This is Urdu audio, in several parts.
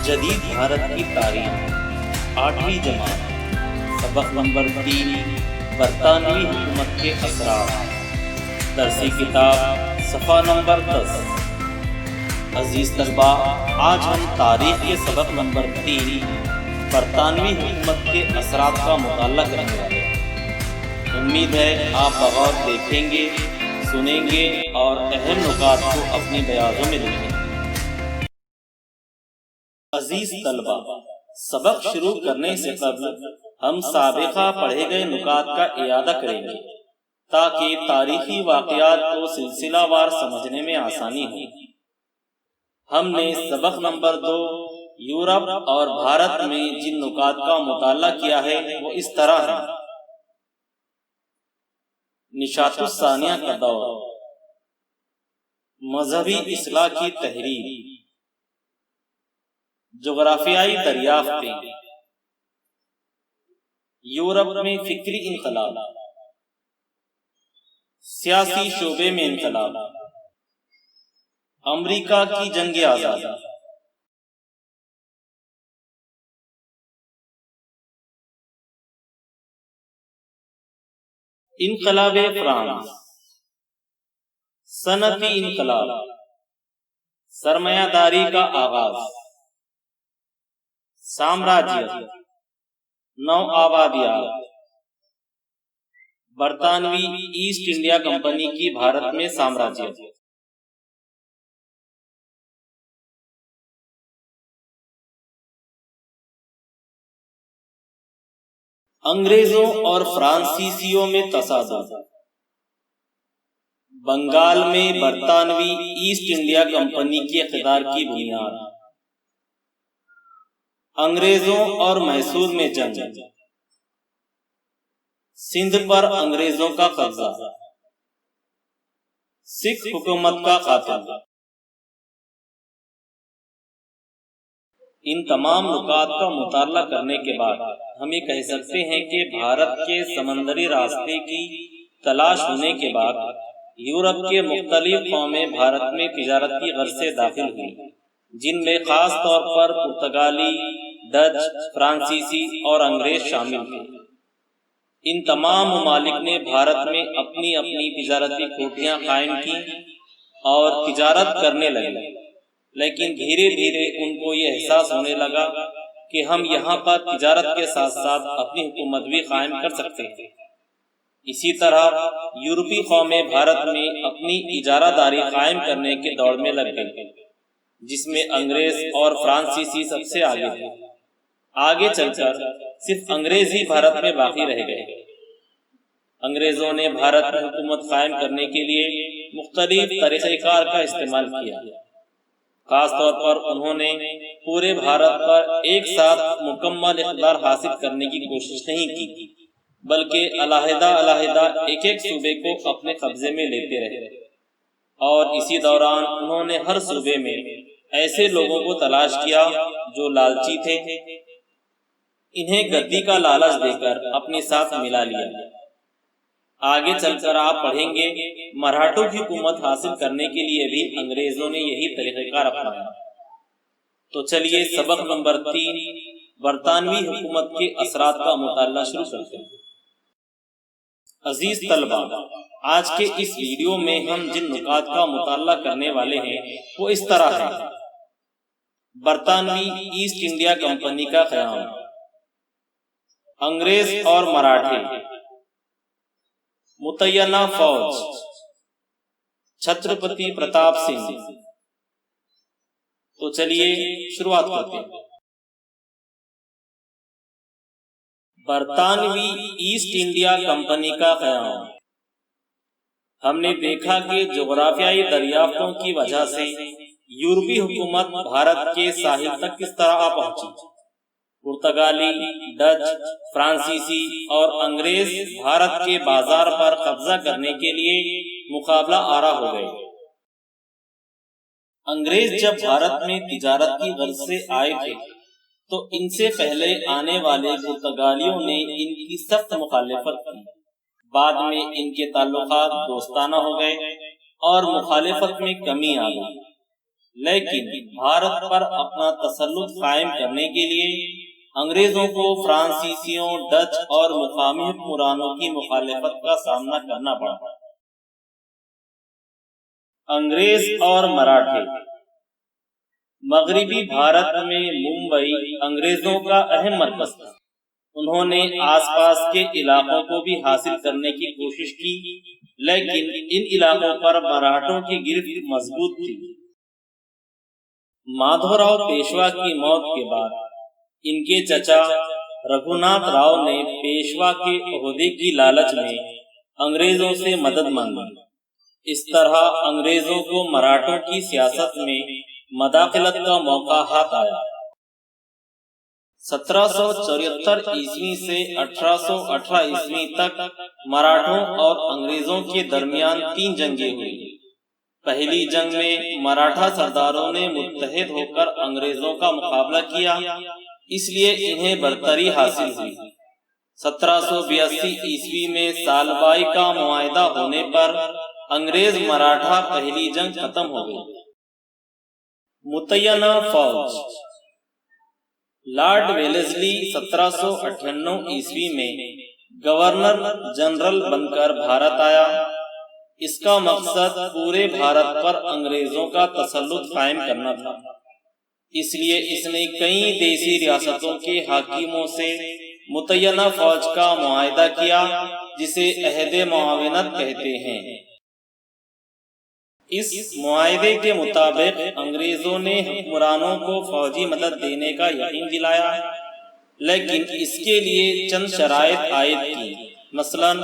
جدید بھارت کی تاریخ 8ویں جماعت سبق نمبر 3 برطانوی حکومت کے اثرات درسی کتاب صفحہ نمبر 10۔ عزیز طلباء، آج ہم تاریخ کے سبق نمبر 3 برطانوی حکومت کے اثرات کا مطالعہ کرنے والے ہیں۔ امید ہے آپ بغور دیکھیں گے، سنیں گے اور اہم نکات کو اپنی بیاضوں میں لکھیں گے۔ عزیز طلباء، سبق شروع کرنے سے قبل ہم سابقہ پڑھے گئے نکات کا اعادہ کریں گے تاکہ تاریخی واقعات کو سلسلہ وار سمجھنے میں آسانی ہو۔ ہم نے سبق نمبر 2 یورپ اور بھارت میں جن نکات کا مطالعہ کیا ہے وہ اس طرح ہیں۔ نشاط الثانیہ کا دور، مذہبی اصلاح کی تحریک، جغرافیائی دریافتیں، یورپ میں فکری انقلاب، سیاسی شعبے میں انقلاب، امریکہ کی جنگ آزادی۔ انقلاب فرانس، صنعتی انقلاب، سرمایہ داری کا آغاز، سامراجیت، نو آبادیات، برطانوی ایسٹ انڈیا کمپنی کی بھارت میں سامراجیت۔ انگریزوں اور فرانسیسیوں میں تصادم، بنگال میں برطانوی ایسٹ انڈیا کمپنی کی اقتدار کی بنیاد، انگریزوں اور میسور میں جنگ، سندھ پر انگریزوں کا قبضہ، سکھ حکومت کا قاتل۔ ان تمام نکات کا مطالعہ کرنے کے بعد ہم یہ کہہ سکتے ہیں کہ بھارت کے سمندری راستے کی تلاش ہونے کے بعد یورپ کے مختلف قومیں بھارت میں تجارتی غرض سے داخل ہوئیں، جن میں خاص طور پر پرتگالی، ڈچ، فرانسیسی اور انگریز شامل تھے۔ ان تمام ممالک نے بھارت میں اپنی اپنی تجارتی کوٹھیاں قائم کی اور تجارت کرنے لگے، لیکن دھیرے دھیرے ان کو یہ احساس ہونے لگا کہ ہم یہاں پر تجارت کے ساتھ ساتھ اپنی حکومت بھی قائم کر سکتے ہیں۔ اسی طرح یورپی قومیں بھارت میں اپنی اجارہ داری قائم کرنے کے دوڑ میں لگ گئی، جس میں انگریز اور فرانسیسی سب سے آگے تھے۔ آگے چل کر صرف انگریز ہی بھارت میں باقی رہ گئے۔ انگریزوں نے بھارت میں حکومت قائم کرنے کے لیے مختلف طریقہ کار کا استعمال کیا۔ خاص طور پر انہوں نے پورے بھارت پر ایک ساتھ مکمل اقتدار حاصل کرنے کی کوشش نہیں کی، بلکہ علیحدہ علیحدہ ایک ایک صوبے کو اپنے قبضے میں لیتے رہے، اور اسی دوران انہوں نے ہر صوبے میں ایسے لوگوں کو تلاش کیا جو لالچی تھے، انہیں گدی کا لالچ دے کر اپنے ساتھ ملا لیا۔ آگے چل کر آپ پڑھیں گے مراٹھوں کی حکومت حاصل کرنے کے لیے بھی انگریزوں نے یہی طریقہ کار اپنایا۔ تو چلیے سبق نمبر 3 برطانوی حکومت کے اثرات کا مطالعہ شروع کرتے ہیں۔ عزیز طلباء، آج کے اس ویڈیو میں ہم جن نکات کا مطالعہ کرنے والے ہیں وہ اس طرح ہیں۔ برطانوی ایسٹ انڈیا کمپنی کا قیام، انگریز اور مراٹھے، متعینہ فوج، چھترپتی پرتاپ سنگھ۔ تو چلیے شروعات کرتے ہیں۔ برطانوی ایسٹ انڈیا کمپنی کا قیام۔ ہم نے دیکھا کہ جغرافیائی دریافتوں کی وجہ سے یورپی حکومت بھارت کے ساحل تک کس طرح پہنچی۔ پرتگالی، ڈچ، فرانسیسی اور انگریز بھارت کے بازار پر قبضہ کرنے کے لیے مقابلہ آرا ہو گئے۔ انگریز جب بھارت میں تجارت کی غرض سے آئے تھے تو ان سے پہلے آنے والے پرتگالیوں نے ان کی سخت مخالفت کی۔ بعد میں ان کے تعلقات دوستانہ ہو گئے اور مخالفت میں کمی آ گئی، لیکن بھارت پر اپنا تسلط قائم کرنے کے لیے انگریزوں کو فرانسیسیوں، ڈچ اور مقامی حکمرانوں کی مخالفت کا سامنا کرنا پڑا۔ انگریز اور مراٹھے۔ مغربی بھارت میں ممبئی انگریزوں کا اہم مرکز تھا۔ انہوں نے آس پاس کے علاقوں کو بھی حاصل کرنے کی کوشش کی، لیکن ان علاقوں پر مراٹھوں کی گرفت مضبوط تھی۔ مادھو راؤ پیشوا کی موت کے بعد ان کے چچا رگھوناتھ راؤ نے پیشوا کے عہدے کی لالچ میں انگریزوں سے مدد مانگی۔ اس طرح انگریزوں کو مراٹھوں کی سیاست میں مداخلت کا موقع ہاتھ آیا۔ 1774 عیسوی سے 1818 عیسوی تک مراٹھوں اور انگریزوں کے درمیان 3 جنگیں ہوئی۔ پہلی جنگ میں مراٹھا سرداروں نے متحد ہو کر انگریزوں کا مقابلہ کیا، اس لیے انہیں برتری حاصل ہوئی۔ 1782 عیسوی میں سالبائی کا معاہدہ ہونے پر انگریز مراٹھا پہلی جنگ ختم ہو گئی۔ متعینہ فوج۔ لارڈ ویلزلی 1798 عیسوی میں گورنر جنرل بن کر بھارت آیا۔ اس کا مقصد پورے بھارت پر انگریزوں کا تسلط قائم کرنا تھا، اس لیے اس نے کئی دیسی ریاستوں کے حاکموں سے متعینہ فوج کا معاہدہ کیا، جسے عہد معاونت کہتے ہیں۔ اس معاہدے کے مطابق انگریزوں نے حکمرانوں کو فوجی مدد دینے کا یقین دلایا، لیکن اس کے لیے چند شرائط عائد کی۔ مثلاً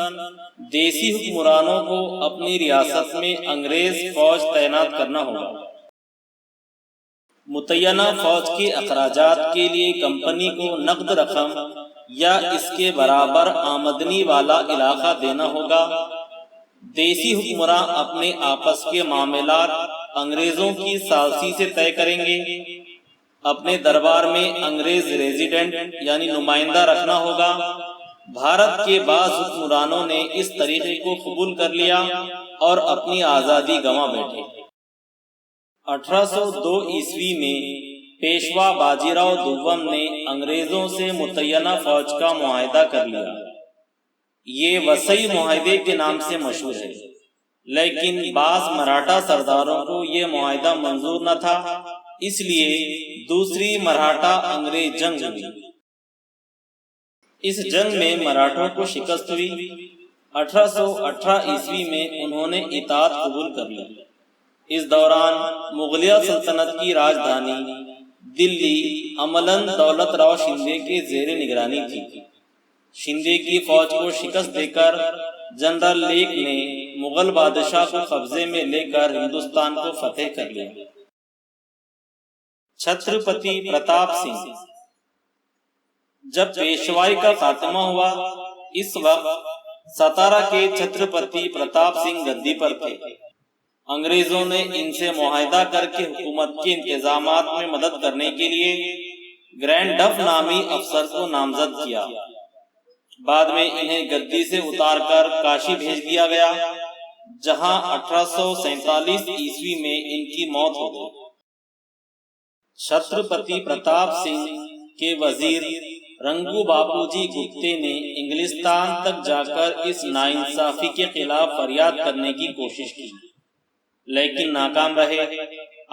دیسی حکمرانوں کو اپنی ریاست میں انگریز فوج تعینات کرنا ہوگا۔ متعینہ فوج کے اخراجات کے لیے کمپنی کو نقد رقم یا اس کے برابر آمدنی والا علاقہ دینا ہوگا۔ دیسی حکمراں اپنے آپس کے معاملات انگریزوں کی ثالثی سے طے کریں گے۔ اپنے دربار میں انگریز ریزیڈنٹ یعنی نمائندہ رکھنا ہوگا۔ بھارت کے بعض حکمرانوں نے اس طریقے کو قبول کر لیا اور اپنی آزادی گنوا بیٹھے۔ 1802 عیسوی میں پیشوا باجی راؤ دوم نے انگریزوں سے متعینہ فوج کا معاہدہ کر لیا۔ یہ وسیع معاہدے کے نام سے مشہور ہے، لیکن بعض مراٹھا سرداروں کو یہ معاہدہ منظور نہ تھا، اس لیے دوسری مراٹھا انگریز جنگ ہوئی۔ اس جنگ میں مراٹھوں کو شکست ہوئی۔ 1818 عیسوی میں انہوں نے اطاعت قبول کر لی۔ اس دوران مغلیہ سلطنت کی راجدھانی دلی عملاً دولت راؤ شندے کے زیر نگرانی تھی۔ شندے کی فوج کو شکست دے کر جنرل لیک نے مغل بادشاہ کو قبضے میں لے کر ہندوستان کو فتح کر لیا۔ چھترپتی پرتاپ سنگھ۔ جب پیشوائی کا خاتمہ ہوا، اس وقت ستارا کے چھترپتی پرتاپ سنگھ گدی پر تھے۔ انگریزوں نے ان سے معاہدہ کر کے حکومت کے انتظامات میں مدد کرنے کے لیے گرینڈ ڈف نامی افسر کو نامزد کیا۔ بعد میں انہیں گدی سے اتار کر کاشی بھیج دیا گیا، جہاں 1847 عیسوی میں ان کی موت ہو گئی۔ چھترپتی پرتاپ سنگھ کے وزیر رنگو باپو جی گپتے نے انگلستان تک جا کر اس ناانصافی کے خلاف فریاد کرنے کی کوشش کی، لیکن ناکام رہے۔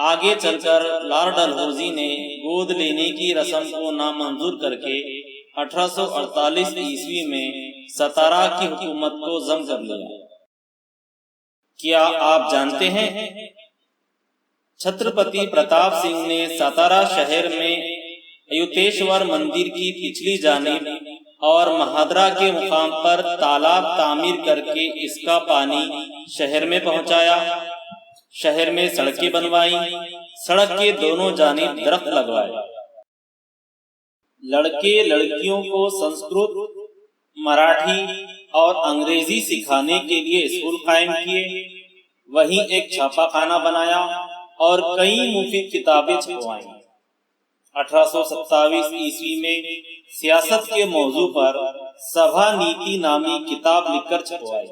آگے چل کر لارڈ ڈلہوزی نے گود لینے کی رسم کو نامنظور کر کے 1848 عیسوی میں ستارا کی حکومت کو ضم کر لیا۔ کیا آپ جانتے ہیں چھترپتی پرتاپ سنگھ نے ستارا شہر میں ایوتیشور مندر کی پچھلی جانب اور مہادرا کے مقام پر تالاب تعمیر کر کے اس کا پانی شہر میں پہنچایا۔ شہر میں سڑکیں بنوائیں، سڑک کے دونوں جانب درخت لگوائے۔ لڑکے لڑکیوں کو سنسکرت، مراٹھی اور انگریزی سکھانے کے لیے اسکول قائم کیے۔ وہیں ایک چھاپا خانہ بنایا اور کئی مفید کتابیں چھپوائیں۔ 1827 عیسوی میں سیاست کے موضوع پر سبھا نیتی نامی کتاب لکھ کر چھپوائی۔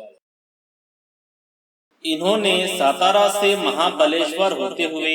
انہوں نے ساتارا سے مہابلیشور ہوتے ہوئے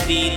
3